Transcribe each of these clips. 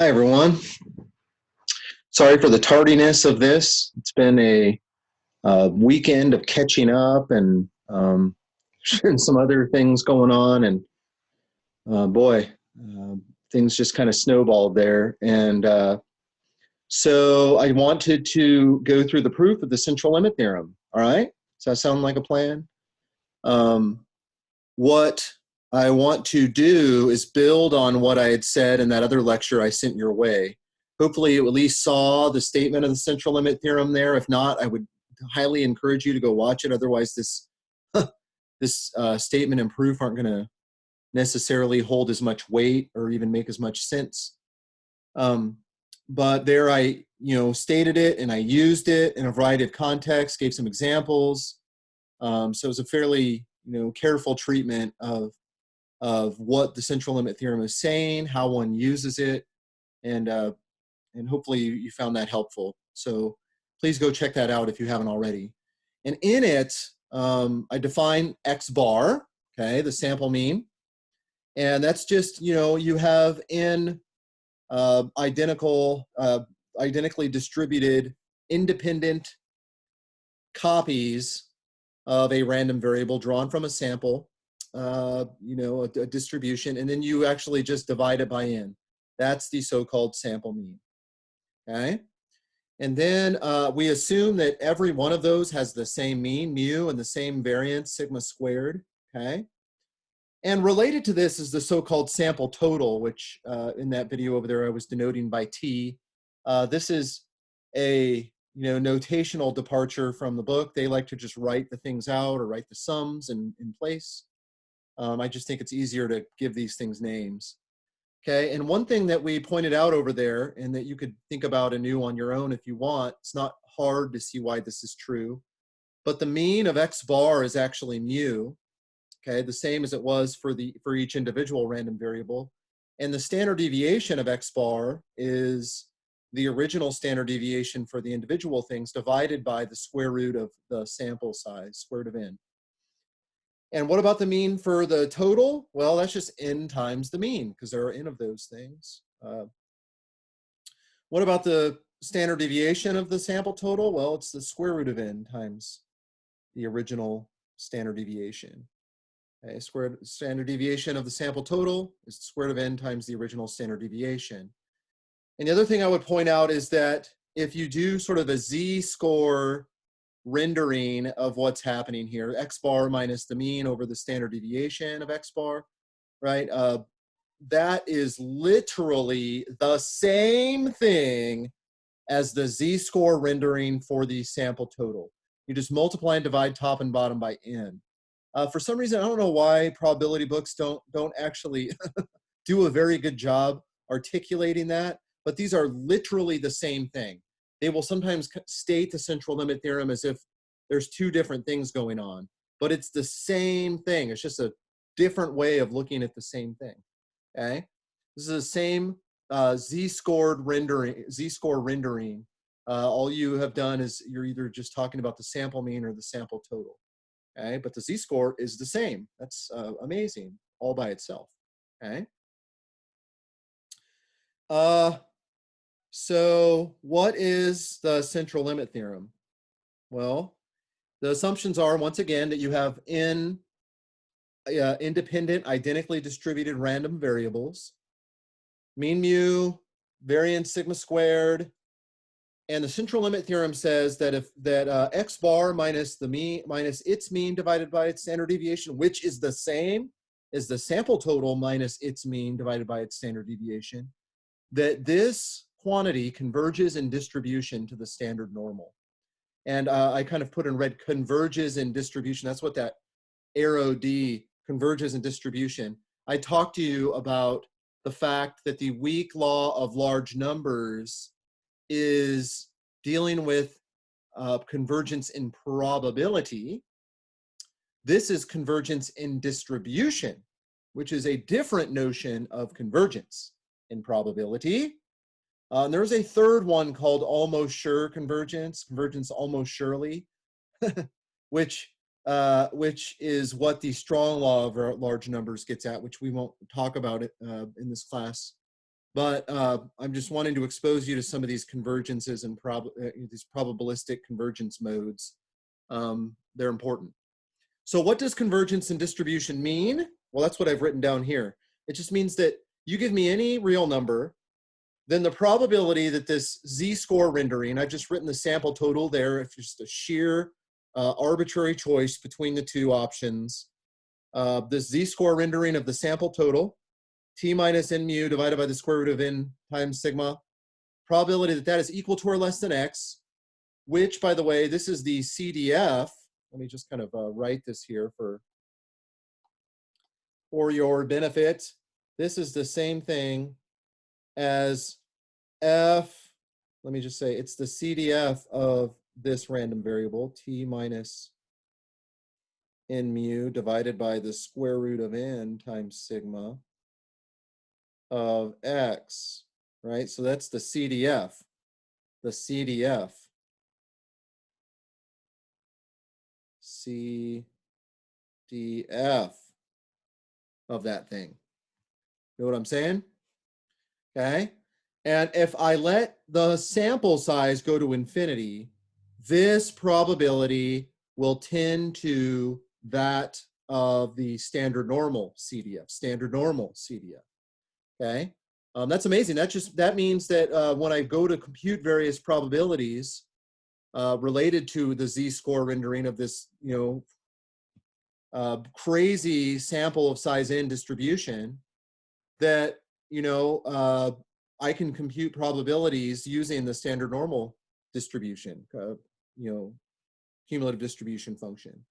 Hi, everyone. Sorry for the tardiness of this. It's been a weekend of catching up and some other things going on. And boy, uh, things just kind of snowballed there. And so I wanted to go through the proof of the central limit theorem. All right. Does that sound like a plan? Um, what I want to do is build on what I had said in that other lecture I sent your way. Hopefully you at least saw the statement of the central limit theorem there. If not, I would highly encourage you to go watch it. Otherwise, this statement and proof aren't going to necessarily hold as much weight or even make as much sense. But there I stated it, and I used it in a variety of contexts, gave some examples. So it was a fairly careful treatment of what the central limit theorem is saying, how one uses it, and hopefully you found that helpful. So please go check that out if you haven't already. And in it, I define X bar, okay, the sample mean. And that's just, you have n identically distributed independent copies of a random variable drawn from a sample, a distribution, and then you actually just divide it by n. That's the so-called sample mean, okay? And then we assume that every one of those has the same mean, mu, and the same variance, sigma squared, okay? And related to this is the so-called sample total, which in that video over there I was denoting by T. This is a notational departure from the book. They like to just write the things out or write the sums in place. I just think it's easier to give these things names. Okay, and one thing that we pointed out over there, and that you could think about anew on your own if you want, it's not hard to see why this is true, but the mean of X bar is actually mu, okay, the same as it was for each individual random variable. And the standard deviation of X bar is the original standard deviation for the individual things divided by the square root of the sample size, square root of n. And what about the mean for the total? Well, that's just n times the mean, because there are n of those things. What about the standard deviation of the sample total? Well, it's the square root of n times the original standard deviation. Okay, standard deviation of the sample total is the square root of n times the original standard deviation. And the other thing I would point out is that if you do sort of a z-score rendering of what's happening here, X bar minus the mean over the standard deviation of X bar, right? That is literally the same thing as the z-score rendering for the sample total. You just multiply and divide top and bottom by n. For some reason, I don't know why probability books don't actually do a very good job articulating that, but these are literally the same thing. They will sometimes state the central limit theorem as if there's two different things going on, but it's the same thing. It's just a different way of looking at the same thing, okay? This is the same z-score rendering. All you have done is you're either just talking about the sample mean or the sample total, okay? But the z-score is the same. That's amazing all by itself, okay? So what is the central limit theorem? Well, the assumptions are, once again, that you have n independent, identically distributed random variables, mean mu, variance sigma squared, and the central limit theorem says that if X bar minus the mean minus its mean divided by its standard deviation, which is the same as the sample total minus its mean divided by its standard deviation, that this quantity converges in distribution to the standard normal. And I kind of put in red converges in distribution. That's what that arrow D, converges in distribution. I talked to you about the fact that the weak law of large numbers is dealing with convergence in probability. This is convergence in distribution, which is a different notion of convergence in probability. And there's a third one called almost sure convergence almost surely, which is what the strong law of large numbers gets at, which we won't talk about it in this class. but I'm just wanting to expose you to some of these convergences and these probabilistic convergence modes. They're important. So what does convergence and distribution mean? Well, that's what I've written down here. It just means that you give me any real number, then the probability that this z-score rendering, I've just written the sample total there, if it's just a sheer arbitrary choice between the two options, this z-score rendering of the sample total, t minus n mu divided by the square root of n times sigma, probability that that is equal to or less than x, which, by the way, this is the CDF. Let me just kind of write this here for your benefit. This is the same thing as f, let me just say, it's the CDF of this random variable, t minus n mu divided by the square root of n times sigma of x, right? So that's the CDF, the CDF. CDF of that thing. You know what I'm saying? Okay. And if I let the sample size go to infinity, this probability will tend to that of the standard normal CDF, standard normal CDF. Okay. That's amazing. That means that when I go to compute various probabilities related to the z-score rendering of this, crazy sample of size n distribution, that I can compute probabilities using the standard normal distribution, cumulative distribution function,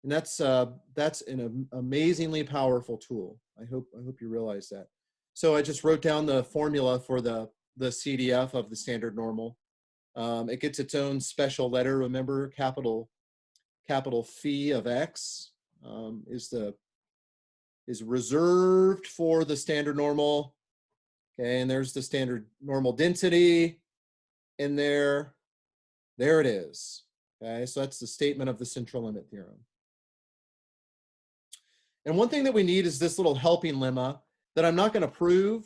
and that's an amazingly powerful tool. I hope you realize that. So I just wrote down the formula for the CDF of the standard normal. It gets its own special letter. Remember, capital phi of x is reserved for the standard normal. Okay, and there's the standard normal density in there. There it is. Okay, so that's the statement of the central limit theorem. And one thing that we need is this little helping lemma that I'm not going to prove.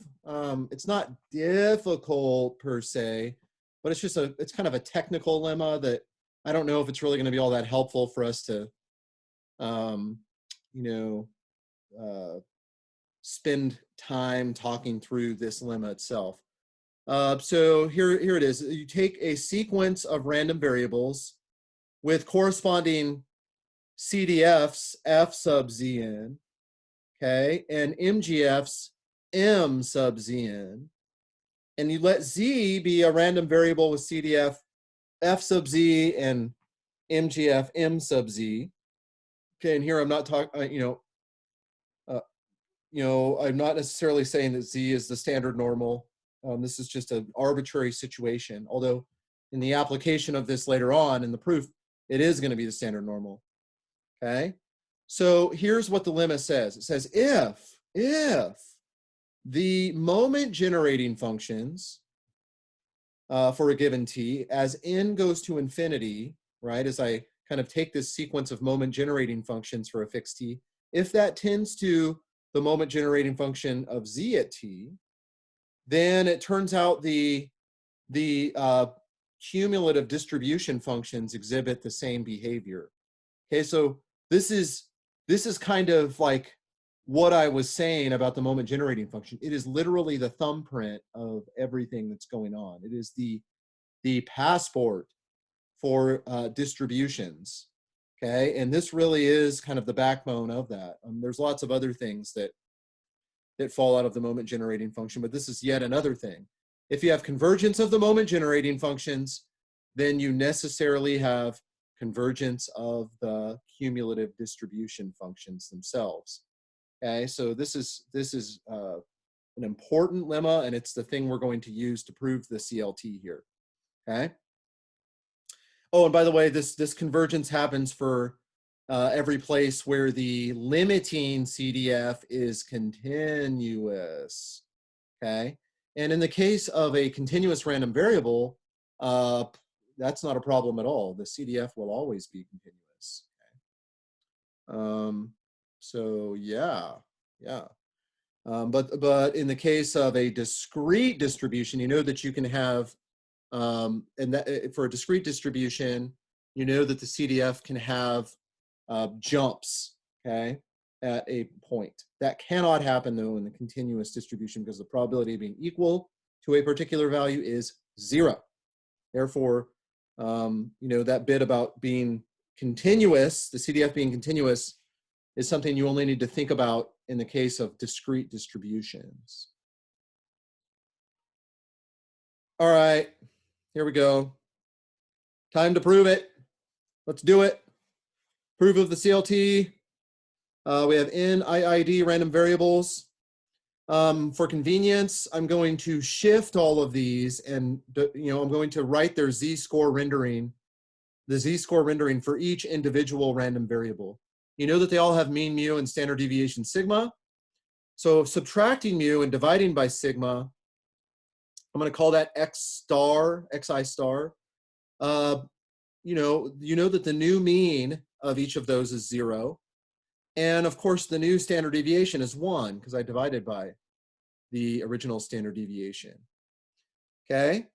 It's not difficult per se, but it's kind of a technical lemma that I don't know if it's really going to be all that helpful for us to, spend time talking through this lemma itself. So here it is. You take a sequence of random variables with corresponding CDFs, f sub zn, okay, and MGFs, m sub zn, and you let z be a random variable with CDF, f sub z, and MGF, m sub z. Okay, and here I'm not talking, I'm not necessarily saying that z is the standard normal. This is just an arbitrary situation, although in the application of this later on in the proof, it is going to be the standard normal. Okay, so here's what the lemma says. It says if the moment generating functions for a given t, as n goes to infinity, right, as I kind of take this sequence of moment generating functions for a fixed t, if that tends to the moment generating function of z at t, then it turns out the cumulative distribution functions exhibit the same behavior. Okay, so this is kind of like what I was saying about the moment generating function. It is literally the thumbprint of everything that's going on. It is the passport for distributions. Okay, and this really is kind of the backbone of that. There's lots of other things that fall out of the moment generating function, but this is yet another thing. If you have convergence of the moment generating functions, then you necessarily have convergence of the cumulative distribution functions themselves. Okay, so this is an important lemma, and it's the thing we're going to use to prove the CLT here. Okay. Oh, and by the way, this convergence happens for every place where the limiting CDF is continuous. Okay, and in the case of a continuous random variable, that's not a problem at all. The CDF will always be continuous. Okay. So yeah. But in the case of a discrete distribution, you know that you can have, and that for a discrete distribution, you know that the CDF can have jumps, okay, at a point. That cannot happen though in the continuous distribution because the probability of being equal to a particular value is 0. Therefore, you know, that bit about being continuous, the CDF being continuous, is something you only need to think about in the case of discrete distributions. All right, here we go. Time to prove it. Let's do it. Proof of the CLT. We have NIID random variables. For convenience, I'm going to shift all of these and, you know, I'm going to write their z-score rendering, the z-score rendering for each individual random variable. You know that they all have mean mu and standard deviation sigma. So subtracting mu and dividing by sigma, I'm going to call that x star, xi star. You know that the new mean of each of those is 0. And of course, the new standard deviation is 1 because I divided by the original standard deviation. Okay,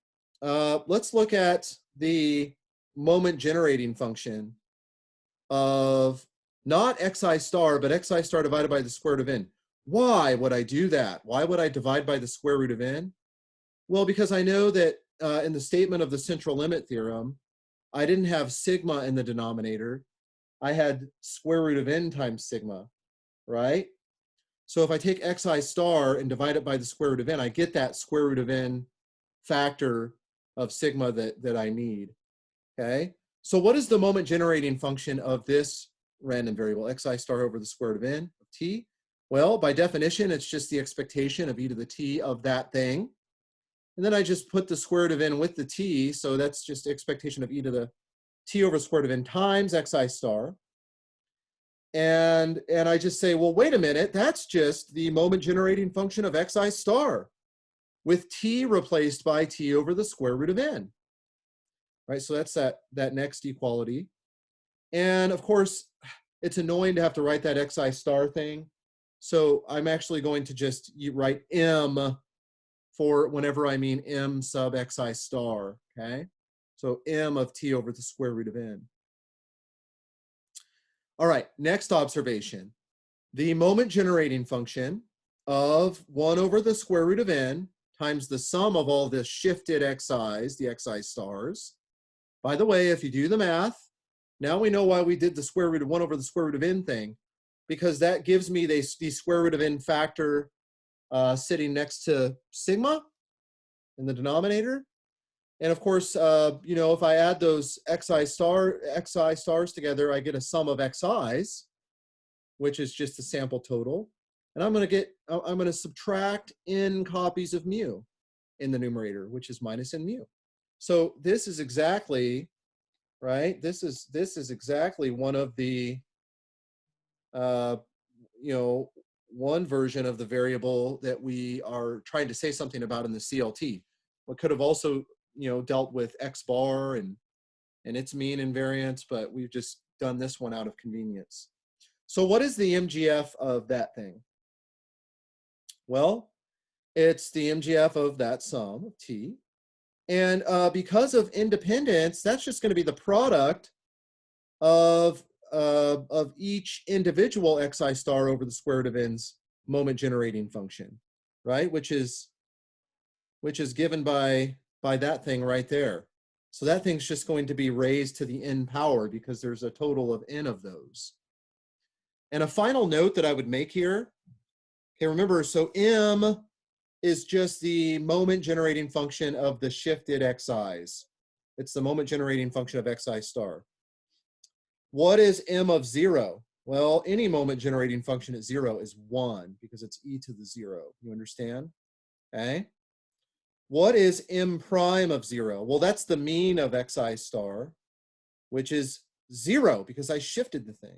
let's look at the moment generating function of not xi star, but xi star divided by the square root of n. Why would I do that? Why would I divide by the square root of n? Well, because I know that in the statement of the central limit theorem, I didn't have sigma in the denominator. I had square root of n times sigma, right? So if I take xi star and divide it by the square root of n, I get that square root of n factor of sigma that I need, okay? So what is the moment generating function of this random variable, xi star over the square root of n of t? Well, by definition, it's just the expectation of e to the t of that thing. And then I just put the square root of n with the t, so that's just the expectation of e to the t over the square root of n times xi star. And I just say, well, wait a minute, that's just the moment generating function of xi star with t replaced by t over the square root of n. Right, so that's that next equality. And of course, it's annoying to have to write that xi star thing. So I'm actually going to just write m for whenever I mean m sub xi star, okay? So m of t over the square root of n. All right, next observation. The moment generating function of 1 over the square root of n times the sum of all the shifted xi's, the xi stars. By the way, if you do the math, now we know why we did the square root of 1 over the square root of n thing, because that gives me the square root of n factor sitting next to sigma in the denominator. And of course, you know, if I add those xi stars together, I get a sum of xi's, which is just the sample total. And I'm going to subtract n copies of mu in the numerator, which is minus n mu. So this is exactly, right? This is exactly one of the, you know, one version of the variable that we are trying to say something about in the CLT. What could have also, you know, dealt with x bar and its mean invariance, but we've just done this one out of convenience. So what is the MGF of that thing? Well, it's the MGF of that sum of t. And because of independence, that's just going to be the product of each individual xi star over the square root of n's moment generating function, right? Which is given by that thing right there. So that thing's just going to be raised to the n power because there's a total of n of those. And a final note that I would make here, okay, remember, so m is just the moment generating function of the shifted xi's. It's the moment generating function of xi star. What is m of 0? Well, any moment generating function at 0 is 1 because it's e to the 0. You understand? Okay. What is m prime of 0? Well, that's the mean of xi star, which is 0 because I shifted the thing.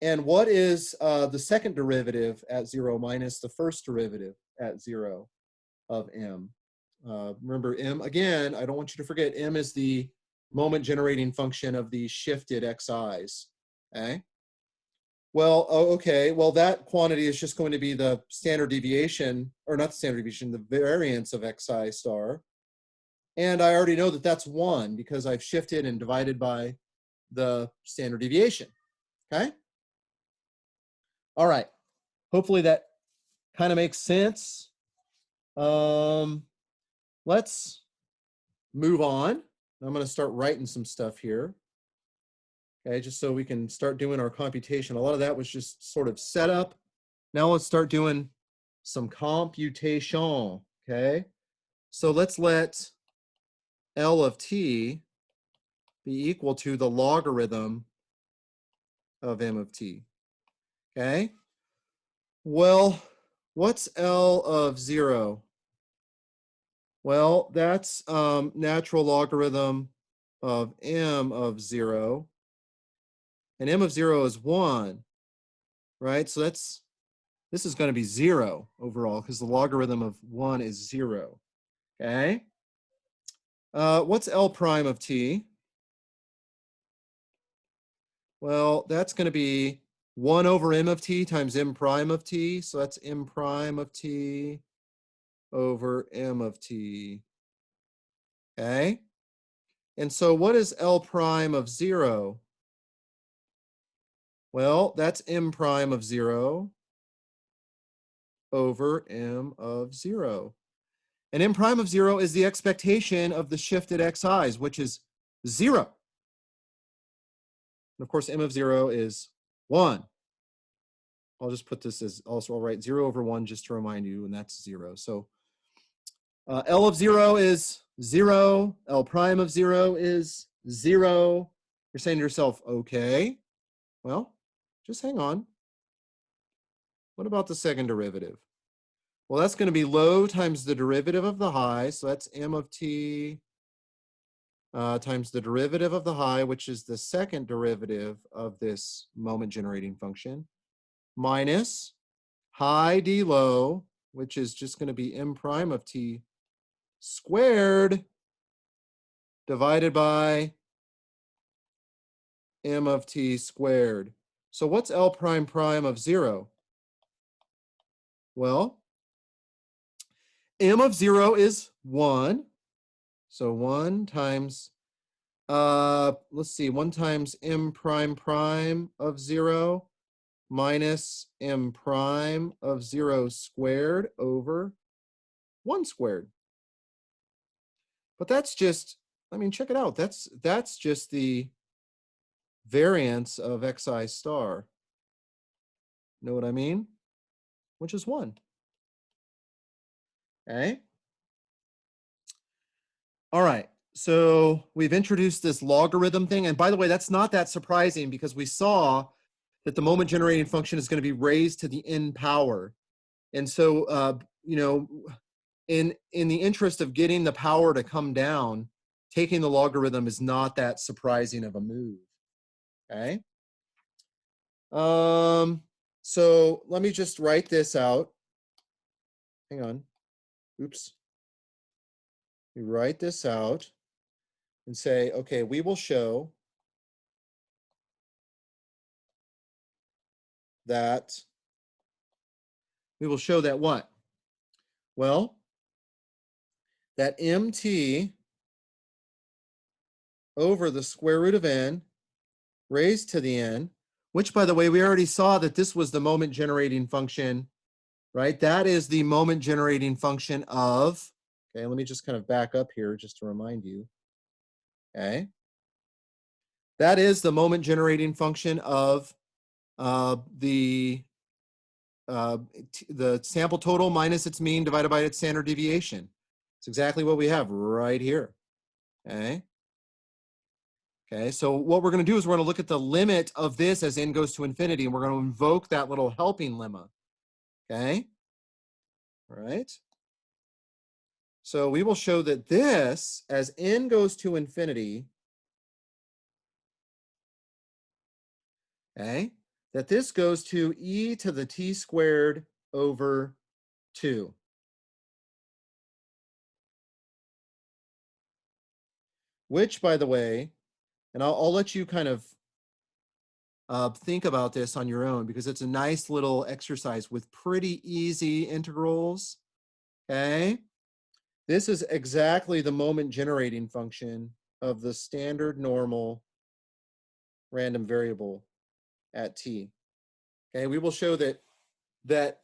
And what is the second derivative at 0 minus the first derivative at 0 of m? Remember, m, again, I don't want you to forget, m is the moment generating function of the shifted xi's, okay? Well, oh, okay. Well, that quantity is just going to be the standard deviation, or not the standard deviation, the variance of xi star. And I already know that that's 1 because I've shifted and divided by the standard deviation. Okay? All right. Hopefully that kind of makes sense. Let's move on. I'm going to start writing some stuff here. Okay, just so we can start doing our computation. A lot of that was just sort of setup. Now let's start doing some computation. Okay, so let's let L of t be equal to the logarithm of m of t. Okay, well, what's L of 0? Well, that's natural logarithm of m of 0. And m of 0 is 1, right? So this is going to be 0 overall because the logarithm of 1 is 0. Okay. What's L prime of t? Well, that's going to be 1 over m of t times m prime of t. So that's m prime of t over m of t. Okay. And so what is L prime of 0? Well, that's m prime of 0 over m of 0. And m prime of 0 is the expectation of the shifted xi's, which is 0. And of course, m of 0 is 1. I'll just put this as also, I'll write 0 over 1 just to remind you, and that's 0. So L of 0 is 0. L prime of 0 is 0. You're saying to yourself, okay, well, just hang on. What about the second derivative? Well, that's going to be low times the derivative of the high. So that's m of t times the derivative of the high, which is the second derivative of this moment generating function, minus high d low, which is just going to be m prime of t squared divided by m of t squared. So what's L prime prime of 0? Well, m of 0 is 1. So 1 times, let's see, 1 times m prime prime of 0 minus m prime of 0 squared over 1 squared. But that's just, I mean, check it out. That's just the variance of xi star. Know what I mean? Which is 1. Okay. All right. So we've introduced this logarithm thing. And by the way, that's not that surprising because we saw that the moment generating function is going to be raised to the n power. And so, you know, in the interest of getting the power to come down, taking the logarithm is not that surprising of a move. Okay. So let me just write this out. Hang on. Oops. We write this out and say, okay, we will show that what? Well, that mt over the square root of n raised to the n, which by the way, we already saw that this was the moment generating function, right? That is the moment generating function of, okay, let me just kind of back up here just to remind you. Okay. That is the moment generating function of the sample total minus its mean divided by its standard deviation. It's exactly what we have right here. Okay. Okay, so what we're going to do is we're going to look at the limit of this as n goes to infinity, and we're going to invoke that little helping lemma. Okay. All right. So we will show that this, as n goes to infinity, okay, that this goes to e to the t squared over 2. Which, by the way, and I'll let you kind of think about this on your own because it's a nice little exercise with pretty easy integrals, okay? This is exactly the moment generating function of the standard normal random variable at t. Okay, we will show that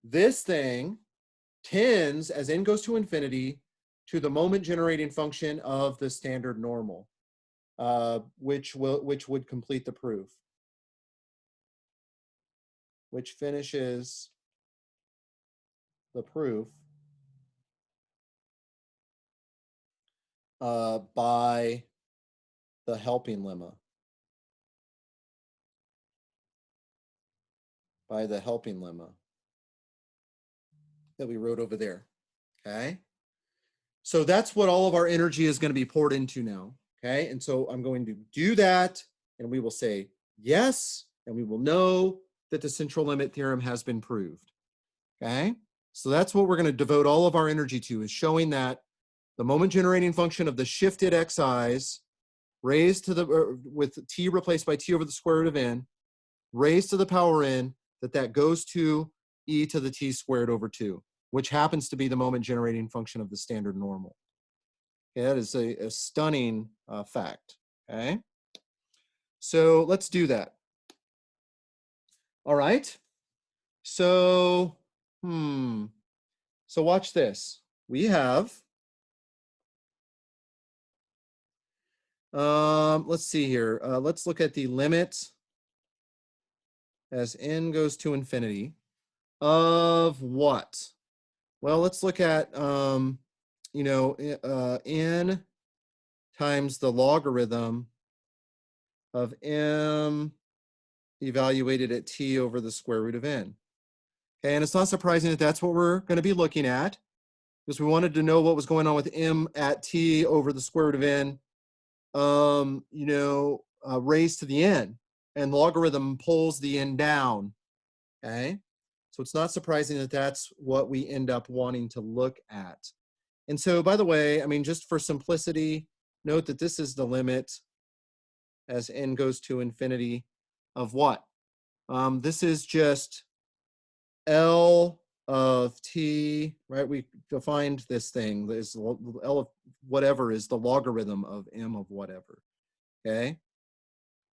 this thing tends, as n goes to infinity, to the moment generating function of the standard normal, which would complete the proof, which finishes the proof by the helping lemma, that we wrote over there, okay? So that's what all of our energy is going to be poured into now, okay? And so I'm going to do that, and we will say yes, and we will know that the central limit theorem has been proved, okay? So that's what we're going to devote all of our energy to, is showing that the moment generating function of the shifted xi's raised to the, with t replaced by t over the square root of n, raised to the power n, that goes to e to the t squared over 2, which happens to be the moment generating function of the standard normal. Okay, that is a stunning fact, okay? So let's do that. All right. So, so watch this. We have, let's see here. Let's look at the limit as n goes to infinity of what? Well, let's look at, n times the logarithm of m evaluated at t over the square root of n. Okay, and it's not surprising that that's what we're going to be looking at, because we wanted to know what was going on with m at t over the square root of n, raised to the n, and logarithm pulls the n down, okay? So it's not surprising that that's what we end up wanting to look at. And so, by the way, I mean, just for simplicity, note that this is the limit as n goes to infinity of what? This is just L of t, right? We defined this thing. This L of whatever is the logarithm of m of whatever, okay?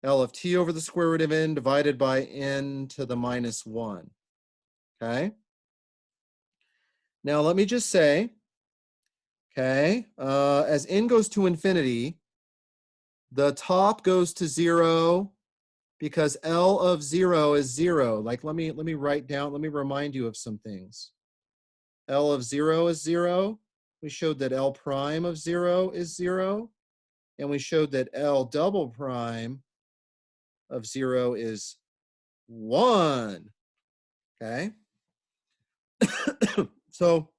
L of t over the square root of n divided by n to the minus 1, okay? Now, let me just say, okay, as n goes to infinity, the top goes to 0 because L of 0 is 0. Like, let me write down, let me remind you of some things. L of 0 is 0. We showed that L prime of 0 is 0. And we showed that L double prime of 0 is 1. Okay? So,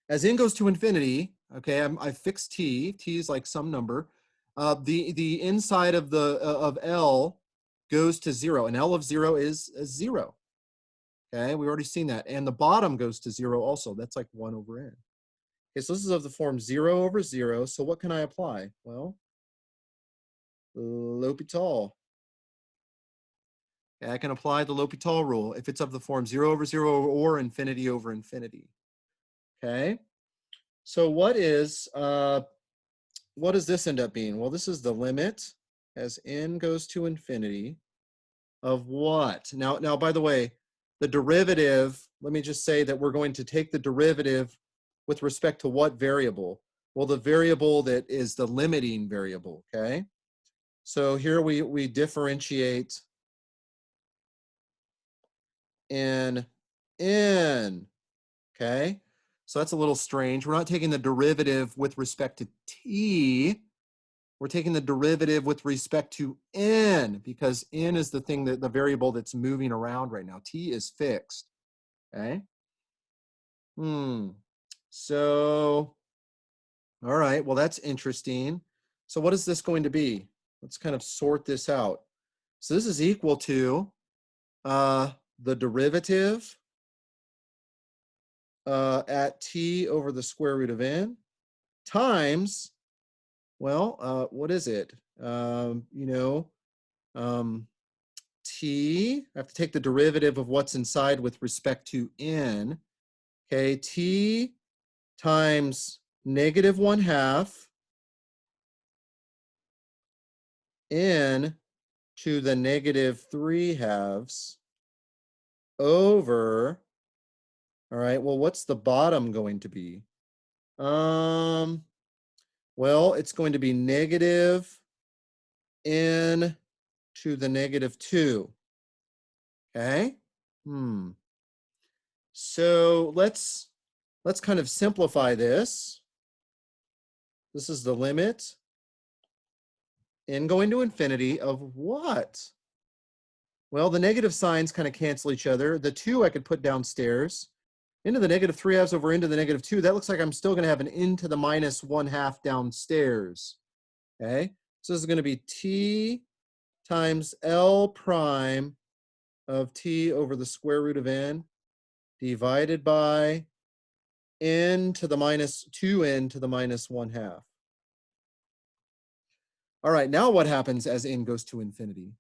as n goes to infinity, okay, I fixed t. T is like some number. The inside of the of L goes to 0, and L of 0 is 0. Okay, we already seen that. And the bottom goes to 0 also. That's like 1 over n. Okay, so this is of the form 0 over 0. So what can I apply? Well, L'Hopital. Okay, I can apply the L'Hopital rule if it's of the form 0 over 0 or infinity over infinity. Okay, so what does this end up being? Well, this is the limit as n goes to infinity of what? Now, by the way, the derivative, let me just say that we're going to take the derivative with respect to what variable? Well, the variable that is the limiting variable, okay? So here we differentiate in n, okay? So that's a little strange. We're not taking the derivative with respect to t. We're taking the derivative with respect to n, because n is the thing, that the variable that's moving around right now. T is fixed, okay? So, all right, well, that's interesting. So what is this going to be? Let's kind of sort this out. So this is equal to the derivative at t over the square root of n times, well, what is it? t, I have to take the derivative of what's inside with respect to n. Okay, t times negative 1/2 n to the negative 3/2 over, all right, well, what's the bottom going to be? Well, it's going to be negative n to the negative 2. Okay? So let's kind of simplify this. This is the limit n going to infinity of what? Well, the negative signs kind of cancel each other. The 2 I could put downstairs. Into the negative 3/2 over into the negative 2. That looks like I'm still going to have an n to the minus 1/2 downstairs. Okay? So this is going to be t times L prime of t over the square root of n divided by n to the minus 2n to the minus 1/2. All right, now what happens as n goes to infinity?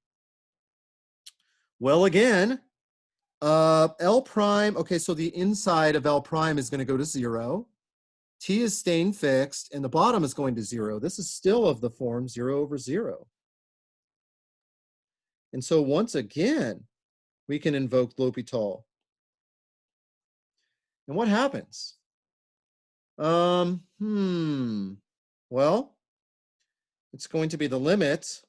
Well, again, L prime, okay, so the inside of L prime is going to go to 0. T is staying fixed, and the bottom is going to 0. This is still of the form 0 over 0. And so once again, we can invoke L'Hopital. And what happens? Well, it's going to be the limit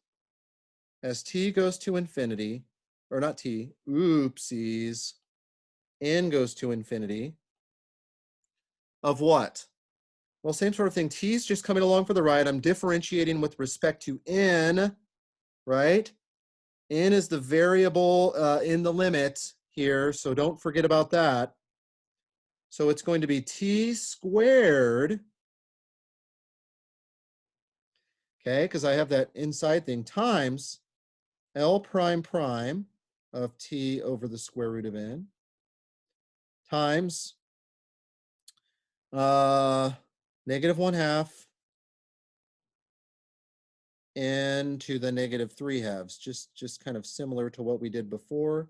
as t goes to infinity, or not t, oopsies, n goes to infinity, of what? Well, same sort of thing. T is just coming along for the ride. I'm differentiating with respect to n, right? N is the variable in the limit here, so don't forget about that. So it's going to be t squared, okay, because I have that inside thing, times L prime prime of t over the square root of n, times negative 1/2 n to the negative 3/2, just kind of similar to what we did before,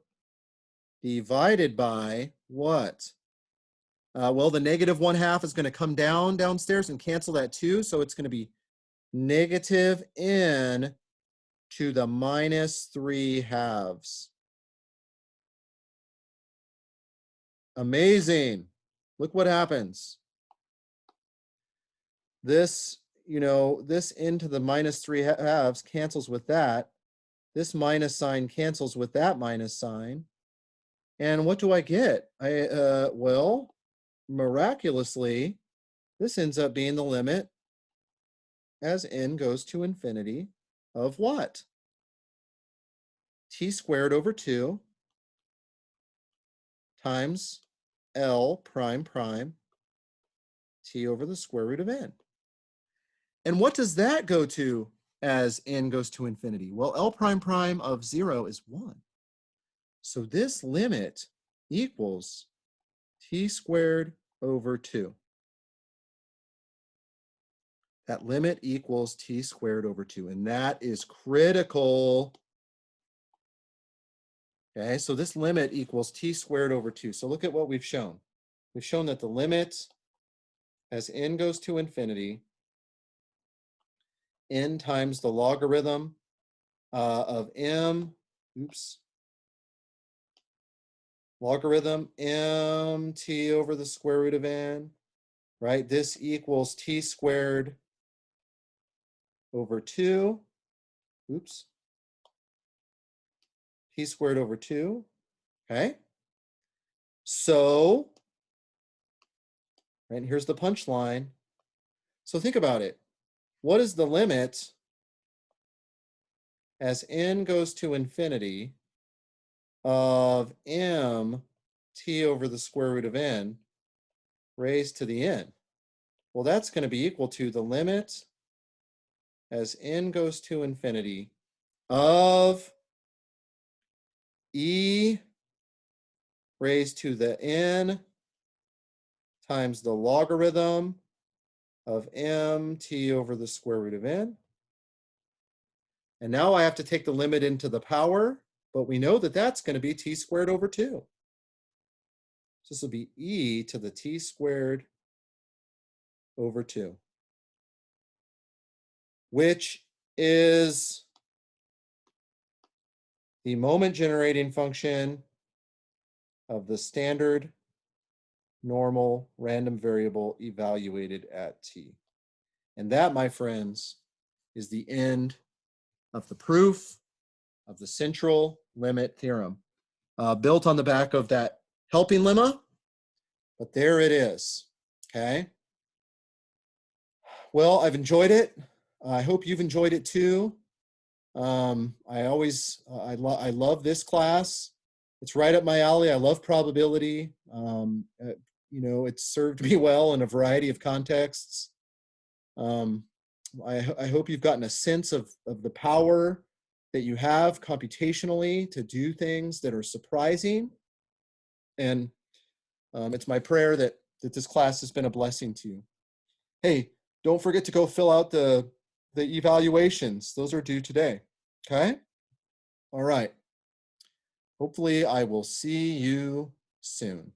divided by what? Well, the negative 1/2 is going to come downstairs and cancel that too, so it's going to be negative n to the minus 3/2. Amazing. Look what happens. This, this n to the minus 3/2 cancels with that. This minus sign cancels with that minus sign. And what do I get? Well, miraculously, this ends up being the limit as n goes to infinity of what? T squared over 2 times L prime prime t over the square root of n. And what does that go to as n goes to infinity? Well, L prime prime of 0 is 1. So this limit equals t squared over 2. That limit equals t squared over 2, and that is critical. Okay, so this limit equals t squared over 2. So look at what we've shown. We've shown that the limit as n goes to infinity, n times the logarithm of m, logarithm mt over the square root of n, right? This equals t squared over 2, t squared over 2, okay? So, right, here's the punchline. So think about it. What is the limit as n goes to infinity of m t over the square root of n raised to the n? Well, that's going to be equal to the limit as n goes to infinity of e raised to the n times the logarithm of mt over the square root of n And now I have to take the limit into the power, but we know that that's going to be t squared over 2. So this will be e to the t squared over 2, which is the moment generating function of the standard normal random variable evaluated at t. And that, my friends, is the end of the proof of the central limit theorem, built on the back of that helping lemma, but there it is, okay? Well, I've enjoyed it. I hope you've enjoyed it too. I love this class. It's right up my alley. I love probability. You know, it's served me well in a variety of contexts. I hope you've gotten a sense of the power that you have computationally to do things that are surprising. And it's my prayer that this class has been a blessing to you. Hey, don't forget to go fill out the evaluations. Those are due today, okay? All right. Hopefully I will see you soon.